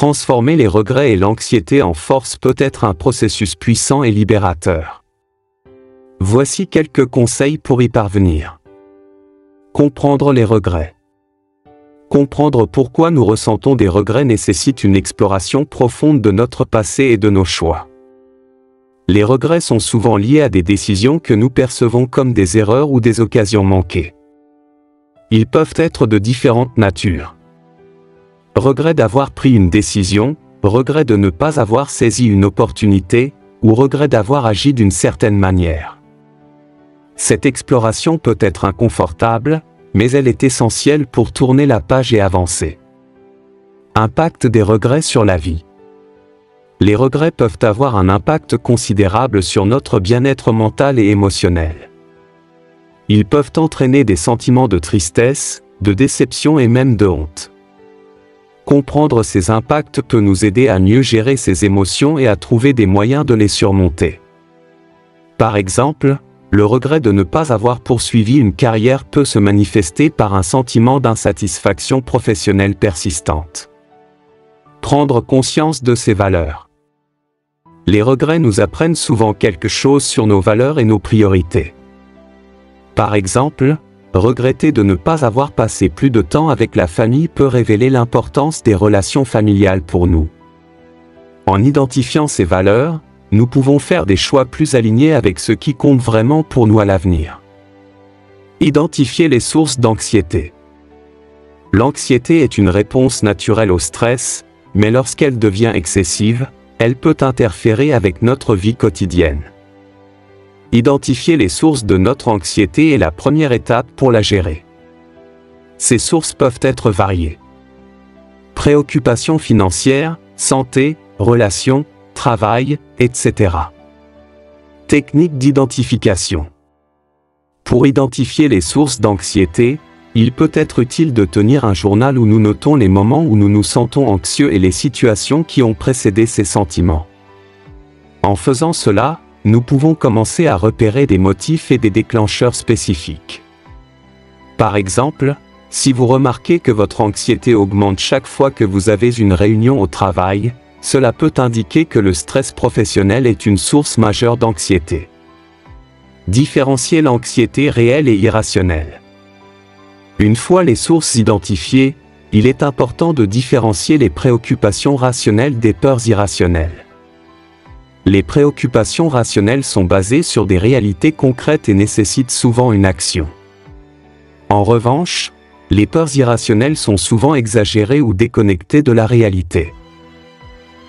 Transformer les regrets et l'anxiété en force peut être un processus puissant et libérateur. Voici quelques conseils pour y parvenir. Comprendre les regrets. Comprendre pourquoi nous ressentons des regrets nécessite une exploration profonde de notre passé et de nos choix. Les regrets sont souvent liés à des décisions que nous percevons comme des erreurs ou des occasions manquées. Ils peuvent être de différentes natures. Regret d'avoir pris une décision, regret de ne pas avoir saisi une opportunité, ou regret d'avoir agi d'une certaine manière. Cette exploration peut être inconfortable, mais elle est essentielle pour tourner la page et avancer. Impact des regrets sur la vie. Les regrets peuvent avoir un impact considérable sur notre bien-être mental et émotionnel. Ils peuvent entraîner des sentiments de tristesse, de déception et même de honte. Comprendre ces impacts peut nous aider à mieux gérer ces émotions et à trouver des moyens de les surmonter. Par exemple, le regret de ne pas avoir poursuivi une carrière peut se manifester par un sentiment d'insatisfaction professionnelle persistante. Prendre conscience de ses valeurs. Les regrets nous apprennent souvent quelque chose sur nos valeurs et nos priorités. Par exemple, regretter de ne pas avoir passé plus de temps avec la famille peut révéler l'importance des relations familiales pour nous. En identifiant ces valeurs, nous pouvons faire des choix plus alignés avec ce qui compte vraiment pour nous à l'avenir. Identifier les sources d'anxiété. L'anxiété est une réponse naturelle au stress, mais lorsqu'elle devient excessive, elle peut interférer avec notre vie quotidienne. Identifier les sources de notre anxiété est la première étape pour la gérer. Ces sources peuvent être variées. Préoccupations financières, santé, relations, travail, etc. Technique d'identification. Pour identifier les sources d'anxiété, il peut être utile de tenir un journal où nous notons les moments où nous nous sentons anxieux et les situations qui ont précédé ces sentiments. En faisant cela, nous pouvons commencer à repérer des motifs et des déclencheurs spécifiques. Par exemple, si vous remarquez que votre anxiété augmente chaque fois que vous avez une réunion au travail, cela peut indiquer que le stress professionnel est une source majeure d'anxiété. Différencier l'anxiété réelle et irrationnelle. Une fois les sources identifiées, il est important de différencier les préoccupations rationnelles des peurs irrationnelles. Les préoccupations rationnelles sont basées sur des réalités concrètes et nécessitent souvent une action. En revanche, les peurs irrationnelles sont souvent exagérées ou déconnectées de la réalité.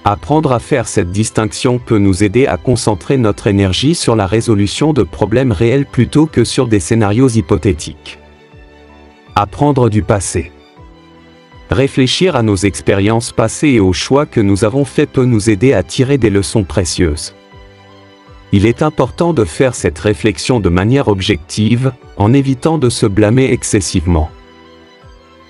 Apprendre à faire cette distinction peut nous aider à concentrer notre énergie sur la résolution de problèmes réels plutôt que sur des scénarios hypothétiques. Apprendre du passé. Réfléchir à nos expériences passées et aux choix que nous avons faits peut nous aider à tirer des leçons précieuses. Il est important de faire cette réflexion de manière objective, en évitant de se blâmer excessivement.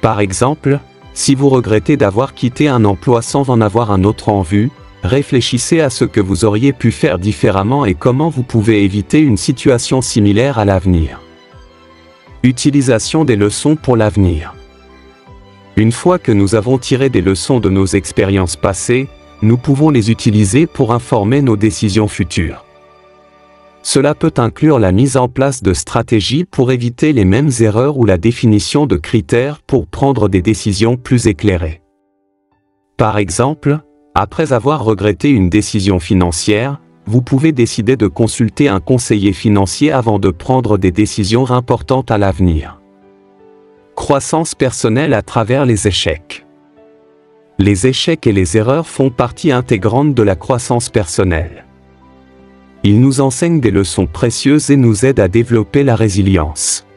Par exemple, si vous regrettez d'avoir quitté un emploi sans en avoir un autre en vue, réfléchissez à ce que vous auriez pu faire différemment et comment vous pouvez éviter une situation similaire à l'avenir. Utilisation des leçons pour l'avenir. Une fois que nous avons tiré des leçons de nos expériences passées, nous pouvons les utiliser pour informer nos décisions futures. Cela peut inclure la mise en place de stratégies pour éviter les mêmes erreurs ou la définition de critères pour prendre des décisions plus éclairées. Par exemple, après avoir regretté une décision financière, vous pouvez décider de consulter un conseiller financier avant de prendre des décisions importantes à l'avenir. Croissance personnelle à travers les échecs. Les échecs et les erreurs font partie intégrante de la croissance personnelle. Ils nous enseignent des leçons précieuses et nous aident à développer la résilience.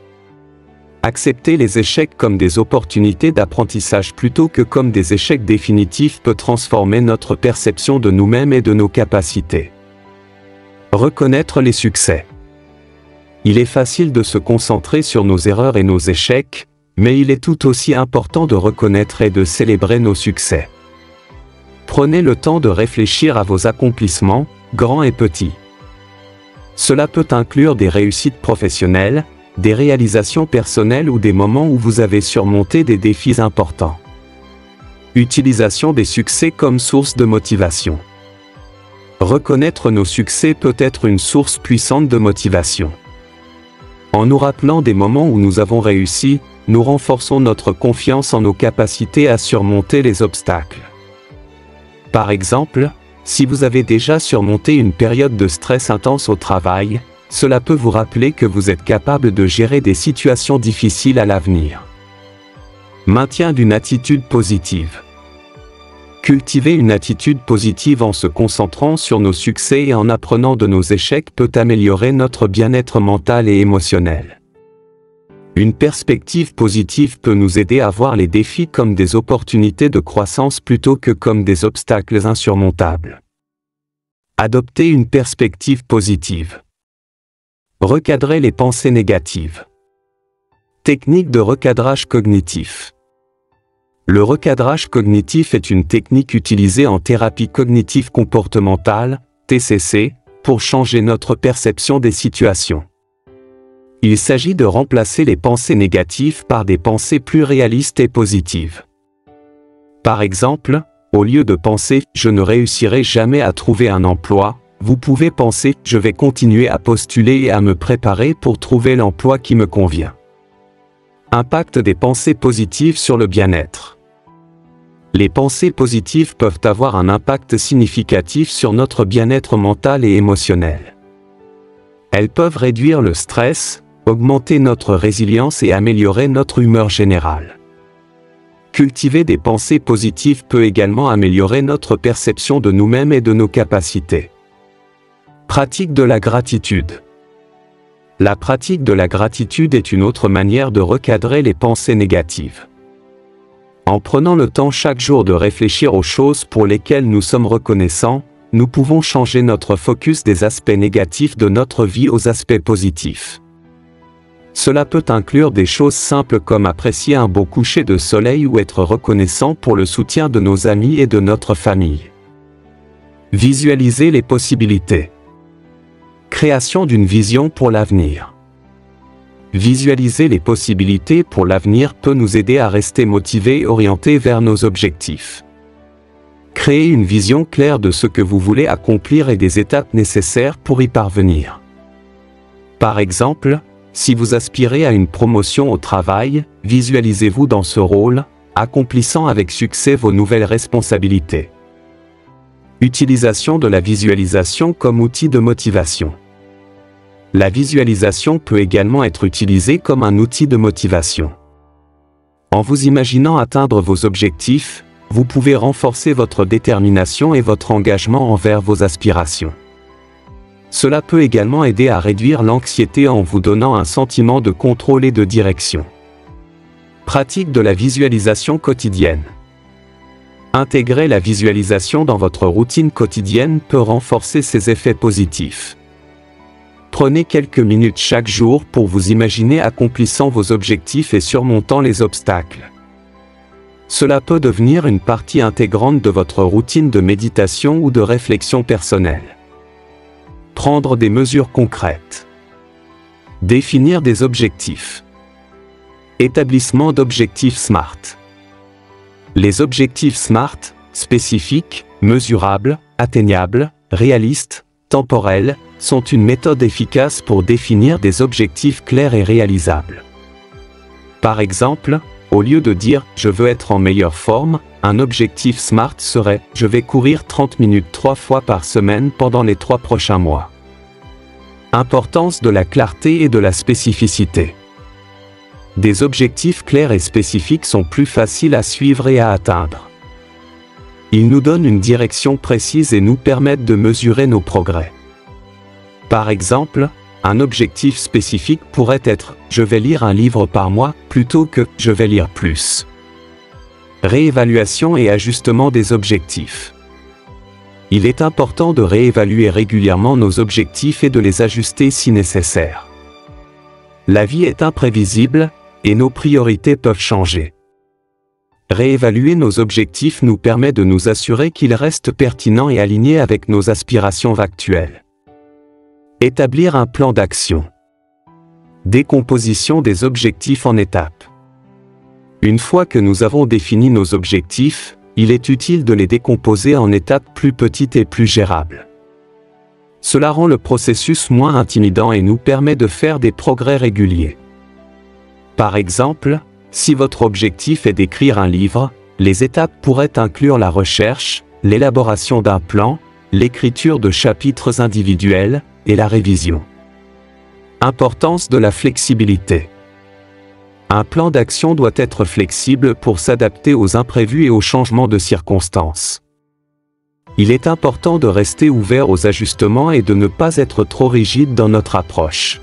Accepter les échecs comme des opportunités d'apprentissage plutôt que comme des échecs définitifs peut transformer notre perception de nous-mêmes et de nos capacités. Reconnaître les succès. Il est facile de se concentrer sur nos erreurs et nos échecs, mais il est tout aussi important de reconnaître et de célébrer nos succès. Prenez le temps de réfléchir à vos accomplissements, grands et petits. Cela peut inclure des réussites professionnelles, des réalisations personnelles ou des moments où vous avez surmonté des défis importants. Utilisation des succès comme source de motivation. Reconnaître nos succès peut être une source puissante de motivation. En nous rappelant des moments où nous avons réussi, nous renforçons notre confiance en nos capacités à surmonter les obstacles. Par exemple, si vous avez déjà surmonté une période de stress intense au travail, cela peut vous rappeler que vous êtes capable de gérer des situations difficiles à l'avenir. Maintien d'une attitude positive. Cultiver une attitude positive en se concentrant sur nos succès et en apprenant de nos échecs peut améliorer notre bien-être mental et émotionnel. Une perspective positive peut nous aider à voir les défis comme des opportunités de croissance plutôt que comme des obstacles insurmontables. Adopter une perspective positive. Recadrer les pensées négatives. Technique de recadrage cognitif. Le recadrage cognitif est une technique utilisée en thérapie cognitive comportementale, TCC, pour changer notre perception des situations. Il s'agit de remplacer les pensées négatives par des pensées plus réalistes et positives. Par exemple, au lieu de penser « je ne réussirai jamais à trouver un emploi », vous pouvez penser « je vais continuer à postuler et à me préparer pour trouver l'emploi qui me convient ». Impact des pensées positives sur le bien-être. Les pensées positives peuvent avoir un impact significatif sur notre bien-être mental et émotionnel. Elles peuvent réduire le stress, augmenter notre résilience et améliorer notre humeur générale. Cultiver des pensées positives peut également améliorer notre perception de nous-mêmes et de nos capacités. Pratique de la gratitude. La pratique de la gratitude est une autre manière de recadrer les pensées négatives. En prenant le temps chaque jour de réfléchir aux choses pour lesquelles nous sommes reconnaissants, nous pouvons changer notre focus des aspects négatifs de notre vie aux aspects positifs. Cela peut inclure des choses simples comme apprécier un beau coucher de soleil ou être reconnaissant pour le soutien de nos amis et de notre famille. Visualiser les possibilités. Création d'une vision pour l'avenir. Visualiser les possibilités pour l'avenir peut nous aider à rester motivés et orientés vers nos objectifs. Créez une vision claire de ce que vous voulez accomplir et des étapes nécessaires pour y parvenir. Par exemple, si vous aspirez à une promotion au travail, visualisez-vous dans ce rôle, accomplissant avec succès vos nouvelles responsabilités. Utilisation de la visualisation comme outil de motivation. La visualisation peut également être utilisée comme un outil de motivation. En vous imaginant atteindre vos objectifs, vous pouvez renforcer votre détermination et votre engagement envers vos aspirations. Cela peut également aider à réduire l'anxiété en vous donnant un sentiment de contrôle et de direction. Pratique de la visualisation quotidienne. Intégrer la visualisation dans votre routine quotidienne peut renforcer ses effets positifs. Prenez quelques minutes chaque jour pour vous imaginer accomplissant vos objectifs et surmontant les obstacles. Cela peut devenir une partie intégrante de votre routine de méditation ou de réflexion personnelle. Prendre des mesures concrètes. Définir des objectifs. Établissement d'objectifs SMART. Les objectifs SMART, spécifiques, mesurables, atteignables, réalistes, temporels, sont une méthode efficace pour définir des objectifs clairs et réalisables. Par exemple, au lieu de dire « je veux être en meilleure forme », un objectif SMART serait « je vais courir 30 minutes 3 fois par semaine pendant les 3 prochains mois ». Importance de la clarté et de la spécificité. Des objectifs clairs et spécifiques sont plus faciles à suivre et à atteindre. Ils nous donnent une direction précise et nous permettent de mesurer nos progrès. Par exemple, un objectif spécifique pourrait être « je vais lire un livre par mois » plutôt que « je vais lire plus ». Réévaluation et ajustement des objectifs. Il est important de réévaluer régulièrement nos objectifs et de les ajuster si nécessaire. La vie est imprévisible, et nos priorités peuvent changer. Réévaluer nos objectifs nous permet de nous assurer qu'ils restent pertinents et alignés avec nos aspirations actuelles. Établir un plan d'action. Décomposition des objectifs en étapes. Une fois que nous avons défini nos objectifs, il est utile de les décomposer en étapes plus petites et plus gérables. Cela rend le processus moins intimidant et nous permet de faire des progrès réguliers. Par exemple, si votre objectif est d'écrire un livre, les étapes pourraient inclure la recherche, l'élaboration d'un plan, l'écriture de chapitres individuels, et la révision. Importance de la flexibilité. Un plan d'action doit être flexible pour s'adapter aux imprévus et aux changements de circonstances. Il est important de rester ouvert aux ajustements et de ne pas être trop rigide dans notre approche.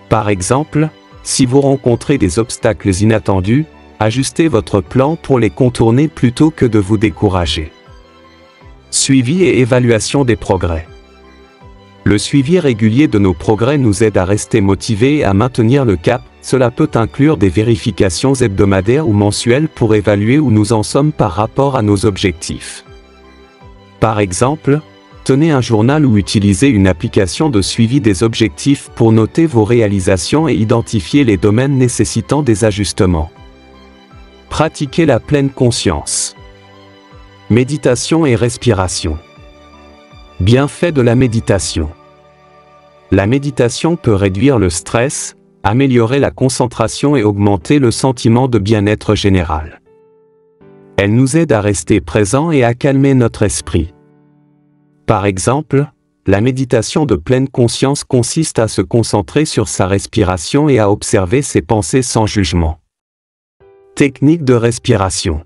Par exemple, si vous rencontrez des obstacles inattendus, ajustez votre plan pour les contourner plutôt que de vous décourager. Suivi et évaluation des progrès. Le suivi régulier de nos progrès nous aide à rester motivés et à maintenir le cap. Cela peut inclure des vérifications hebdomadaires ou mensuelles pour évaluer où nous en sommes par rapport à nos objectifs. Par exemple, tenez un journal ou utilisez une application de suivi des objectifs pour noter vos réalisations et identifier les domaines nécessitant des ajustements. Pratiquez la pleine conscience. Méditation et respiration. Bienfaits de la méditation. La méditation peut réduire le stress, améliorer la concentration et augmenter le sentiment de bien-être général. Elle nous aide à rester présents et à calmer notre esprit. Par exemple, la méditation de pleine conscience consiste à se concentrer sur sa respiration et à observer ses pensées sans jugement. Techniques de respiration.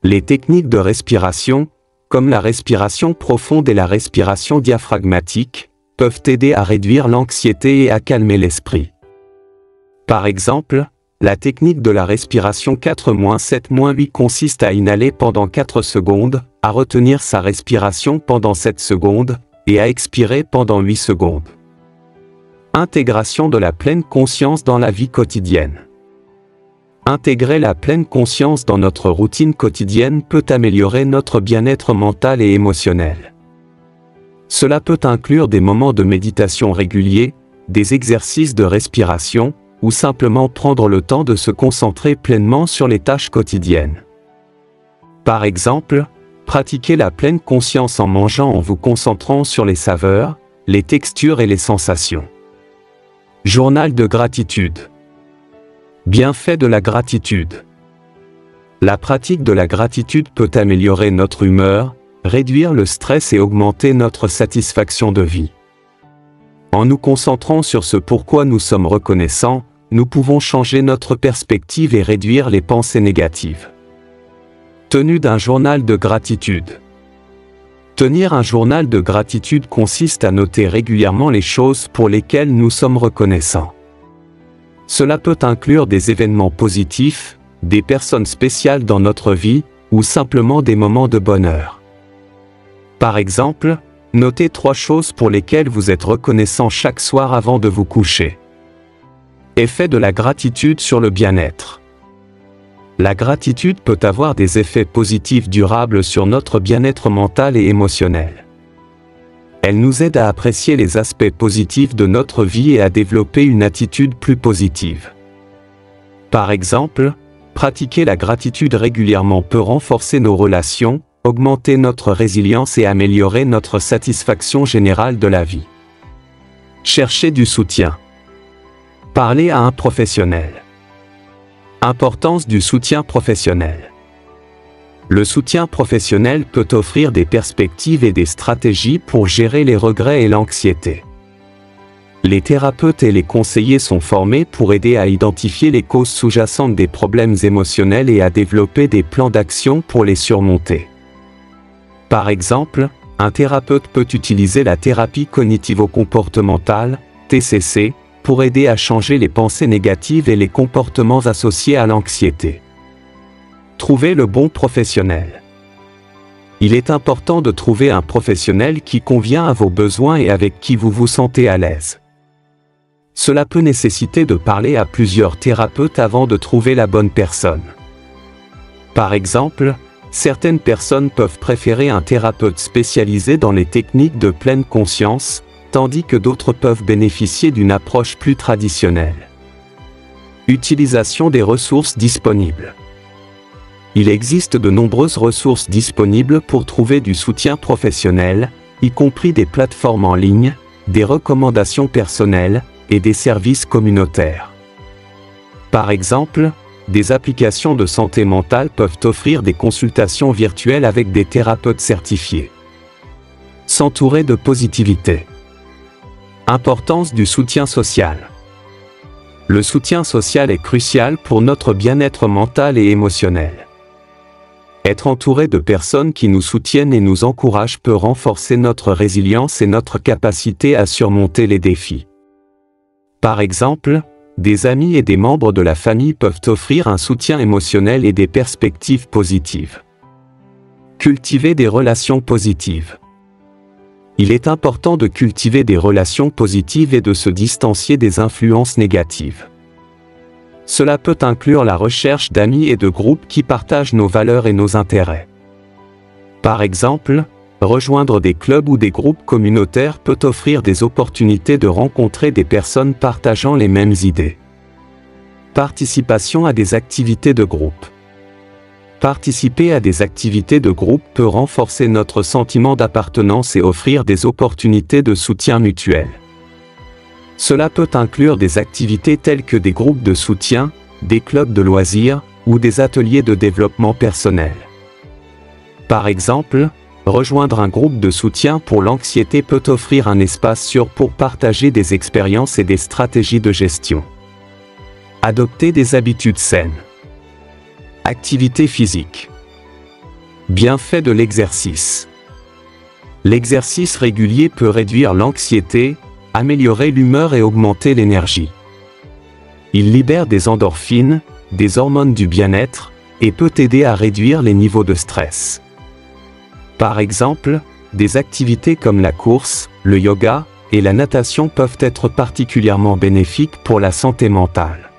Les techniques de respiration, comme la respiration profonde et la respiration diaphragmatique, peuvent aider à réduire l'anxiété et à calmer l'esprit. Par exemple, la technique de la respiration 4-7-8 consiste à inhaler pendant 4 secondes, à retenir sa respiration pendant 7 secondes, et à expirer pendant 8 secondes. Intégration de la pleine conscience dans la vie quotidienne. Intégrer la pleine conscience dans notre routine quotidienne peut améliorer notre bien-être mental et émotionnel. Cela peut inclure des moments de méditation réguliers, des exercices de respiration, ou simplement prendre le temps de se concentrer pleinement sur les tâches quotidiennes. Par exemple, pratiquez la pleine conscience en mangeant en vous concentrant sur les saveurs, les textures et les sensations. Journal de gratitude. Bienfaits de la gratitude. La pratique de la gratitude peut améliorer notre humeur, réduire le stress et augmenter notre satisfaction de vie. En nous concentrant sur ce pourquoi nous sommes reconnaissants, nous pouvons changer notre perspective et réduire les pensées négatives. Tenue d'un journal de gratitude. Tenir un journal de gratitude consiste à noter régulièrement les choses pour lesquelles nous sommes reconnaissants. Cela peut inclure des événements positifs, des personnes spéciales dans notre vie, ou simplement des moments de bonheur. Par exemple, notez 3 choses pour lesquelles vous êtes reconnaissant chaque soir avant de vous coucher. Effet de la gratitude sur le bien-être. La gratitude peut avoir des effets positifs durables sur notre bien-être mental et émotionnel. Elle nous aide à apprécier les aspects positifs de notre vie et à développer une attitude plus positive. Par exemple, pratiquer la gratitude régulièrement peut renforcer nos relations, augmenter notre résilience et améliorer notre satisfaction générale de la vie. Chercher du soutien. Parler à un professionnel. Importance du soutien professionnel. Le soutien professionnel peut offrir des perspectives et des stratégies pour gérer les regrets et l'anxiété. Les thérapeutes et les conseillers sont formés pour aider à identifier les causes sous-jacentes des problèmes émotionnels et à développer des plans d'action pour les surmonter. Par exemple, un thérapeute peut utiliser la thérapie cognitivo-comportementale, TCC, pour aider à changer les pensées négatives et les comportements associés à l'anxiété. Trouvez le bon professionnel. Il est important de trouver un professionnel qui convient à vos besoins et avec qui vous vous sentez à l'aise. Cela peut nécessiter de parler à plusieurs thérapeutes avant de trouver la bonne personne. Par exemple, certaines personnes peuvent préférer un thérapeute spécialisé dans les techniques de pleine conscience, tandis que d'autres peuvent bénéficier d'une approche plus traditionnelle. Utilisation des ressources disponibles. Il existe de nombreuses ressources disponibles pour trouver du soutien professionnel, y compris des plateformes en ligne, des recommandations personnelles et des services communautaires. Par exemple, des applications de santé mentale peuvent offrir des consultations virtuelles avec des thérapeutes certifiés. S'entourer de positivité. Importance du soutien social. Le soutien social est crucial pour notre bien-être mental et émotionnel. Être entouré de personnes qui nous soutiennent et nous encouragent peut renforcer notre résilience et notre capacité à surmonter les défis. Par exemple, des amis et des membres de la famille peuvent offrir un soutien émotionnel et des perspectives positives. Cultiver des relations positives. Il est important de cultiver des relations positives et de se distancier des influences négatives. Cela peut inclure la recherche d'amis et de groupes qui partagent nos valeurs et nos intérêts. Par exemple, rejoindre des clubs ou des groupes communautaires peut offrir des opportunités de rencontrer des personnes partageant les mêmes idées. Participation à des activités de groupe. Participer à des activités de groupe peut renforcer notre sentiment d'appartenance et offrir des opportunités de soutien mutuel. Cela peut inclure des activités telles que des groupes de soutien, des clubs de loisirs, ou des ateliers de développement personnel. Par exemple, rejoindre un groupe de soutien pour l'anxiété peut offrir un espace sûr pour partager des expériences et des stratégies de gestion. Adopter des habitudes saines. Activité physique. Bienfaits de l'exercice. L'exercice régulier peut réduire l'anxiété, améliorer l'humeur et augmenter l'énergie. Il libère des endorphines, des hormones du bien-être, et peut aider à réduire les niveaux de stress. Par exemple, des activités comme la course, le yoga et la natation peuvent être particulièrement bénéfiques pour la santé mentale.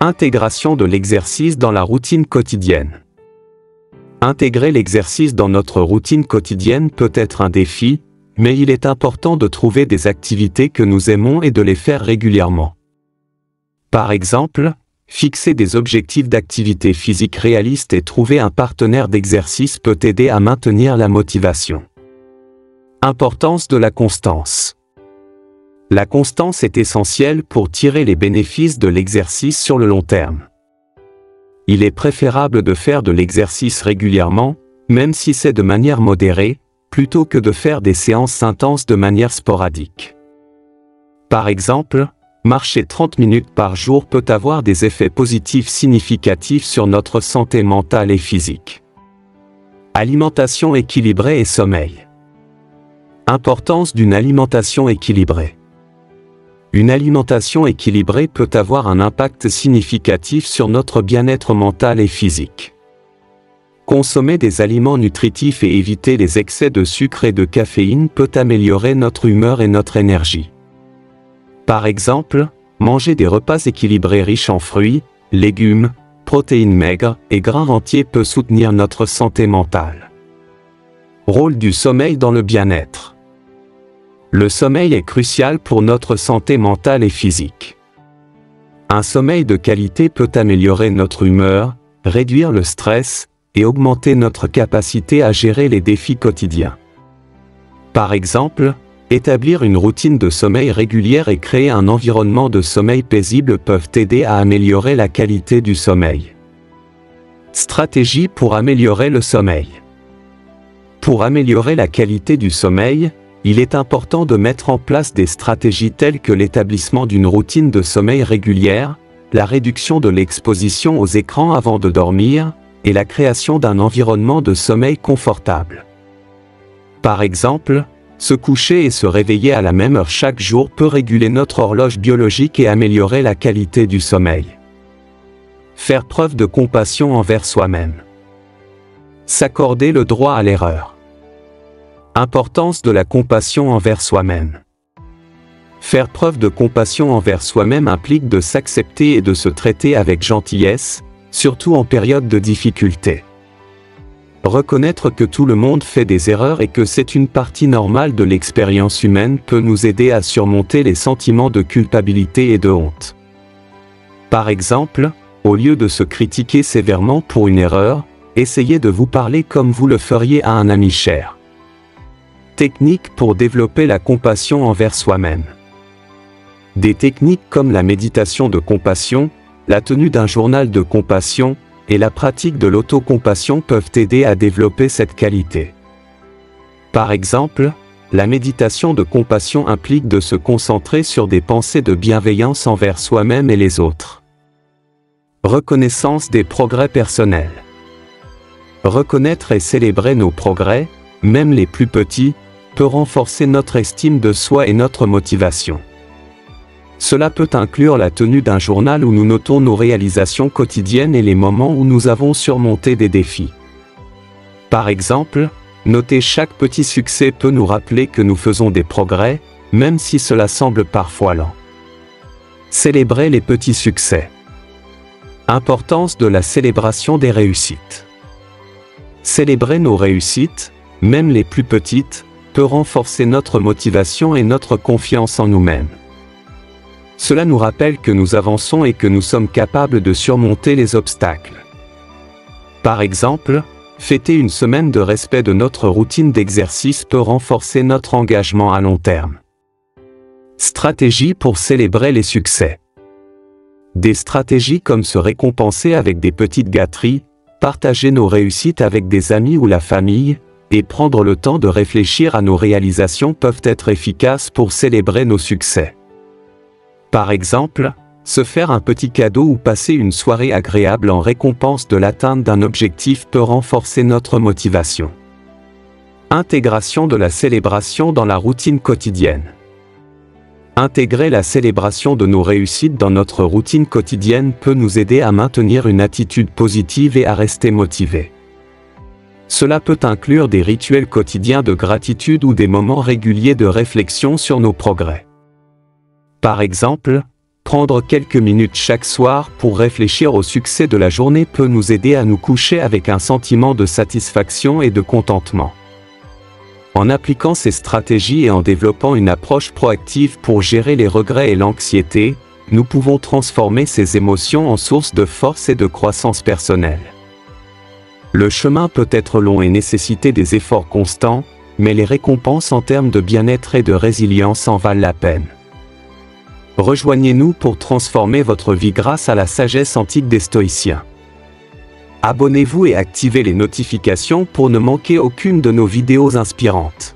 Intégration de l'exercice dans la routine quotidienne. Intégrer l'exercice dans notre routine quotidienne peut être un défi, mais il est important de trouver des activités que nous aimons et de les faire régulièrement. Par exemple, fixer des objectifs d'activité physique réalistes et trouver un partenaire d'exercice peut aider à maintenir la motivation. Importance de la constance. La constance est essentielle pour tirer les bénéfices de l'exercice sur le long terme. Il est préférable de faire de l'exercice régulièrement, même si c'est de manière modérée, plutôt que de faire des séances intenses de manière sporadique. Par exemple, marcher 30 minutes par jour peut avoir des effets positifs significatifs sur notre santé mentale et physique. Alimentation équilibrée et sommeil. Importance d'une alimentation équilibrée. Une alimentation équilibrée peut avoir un impact significatif sur notre bien-être mental et physique. Consommer des aliments nutritifs et éviter les excès de sucre et de caféine peut améliorer notre humeur et notre énergie. Par exemple, manger des repas équilibrés riches en fruits, légumes, protéines maigres et grains entiers peut soutenir notre santé mentale. Rôle du sommeil dans le bien-être. Le sommeil est crucial pour notre santé mentale et physique. Un sommeil de qualité peut améliorer notre humeur, réduire le stress et augmenter notre capacité à gérer les défis quotidiens. Par exemple, établir une routine de sommeil régulière et créer un environnement de sommeil paisible peuvent aider à améliorer la qualité du sommeil. Stratégie pour améliorer le sommeil. Pour améliorer la qualité du sommeil, il est important de mettre en place des stratégies telles que l'établissement d'une routine de sommeil régulière, la réduction de l'exposition aux écrans avant de dormir, et la création d'un environnement de sommeil confortable. Par exemple, se coucher et se réveiller à la même heure chaque jour peut réguler notre horloge biologique et améliorer la qualité du sommeil. Faire preuve de compassion envers soi-même. S'accorder le droit à l'erreur. Importance de la compassion envers soi-même. Faire preuve de compassion envers soi-même implique de s'accepter et de se traiter avec gentillesse, surtout en période de difficulté. Reconnaître que tout le monde fait des erreurs et que c'est une partie normale de l'expérience humaine peut nous aider à surmonter les sentiments de culpabilité et de honte. Par exemple, au lieu de se critiquer sévèrement pour une erreur, essayez de vous parler comme vous le feriez à un ami cher. Techniques pour développer la compassion envers soi-même. Des techniques comme la méditation de compassion, la tenue d'un journal de compassion, et la pratique de l'autocompassion peuvent aider à développer cette qualité. Par exemple, la méditation de compassion implique de se concentrer sur des pensées de bienveillance envers soi-même et les autres. Reconnaissance des progrès personnels. Reconnaître et célébrer nos progrès, même les plus petits, peut renforcer notre estime de soi et notre motivation. Cela peut inclure la tenue d'un journal où nous notons nos réalisations quotidiennes et les moments où nous avons surmonté des défis. Par exemple, noter chaque petit succès peut nous rappeler que nous faisons des progrès, même si cela semble parfois lent. Célébrer les petits succès. Importance de la célébration des réussites. Célébrer nos réussites, même les plus petites, peut renforcer notre motivation et notre confiance en nous-mêmes. Cela nous rappelle que nous avançons et que nous sommes capables de surmonter les obstacles. Par exemple, fêter une semaine de respect de notre routine d'exercice peut renforcer notre engagement à long terme. Stratégies pour célébrer les succès. Des stratégies comme se récompenser avec des petites gâteries, partager nos réussites avec des amis ou la famille, et prendre le temps de réfléchir à nos réalisations peuvent être efficaces pour célébrer nos succès. Par exemple, se faire un petit cadeau ou passer une soirée agréable en récompense de l'atteinte d'un objectif peut renforcer notre motivation. Intégration de la célébration dans la routine quotidienne. Intégrer la célébration de nos réussites dans notre routine quotidienne peut nous aider à maintenir une attitude positive et à rester motivés. Cela peut inclure des rituels quotidiens de gratitude ou des moments réguliers de réflexion sur nos progrès. Par exemple, prendre quelques minutes chaque soir pour réfléchir au succès de la journée peut nous aider à nous coucher avec un sentiment de satisfaction et de contentement. En appliquant ces stratégies et en développant une approche proactive pour gérer les regrets et l'anxiété, nous pouvons transformer ces émotions en source de force et de croissance personnelle. Le chemin peut être long et nécessiter des efforts constants, mais les récompenses en termes de bien-être et de résilience en valent la peine. Rejoignez-nous pour transformer votre vie grâce à la sagesse antique des Stoïciens. Abonnez-vous et activez les notifications pour ne manquer aucune de nos vidéos inspirantes.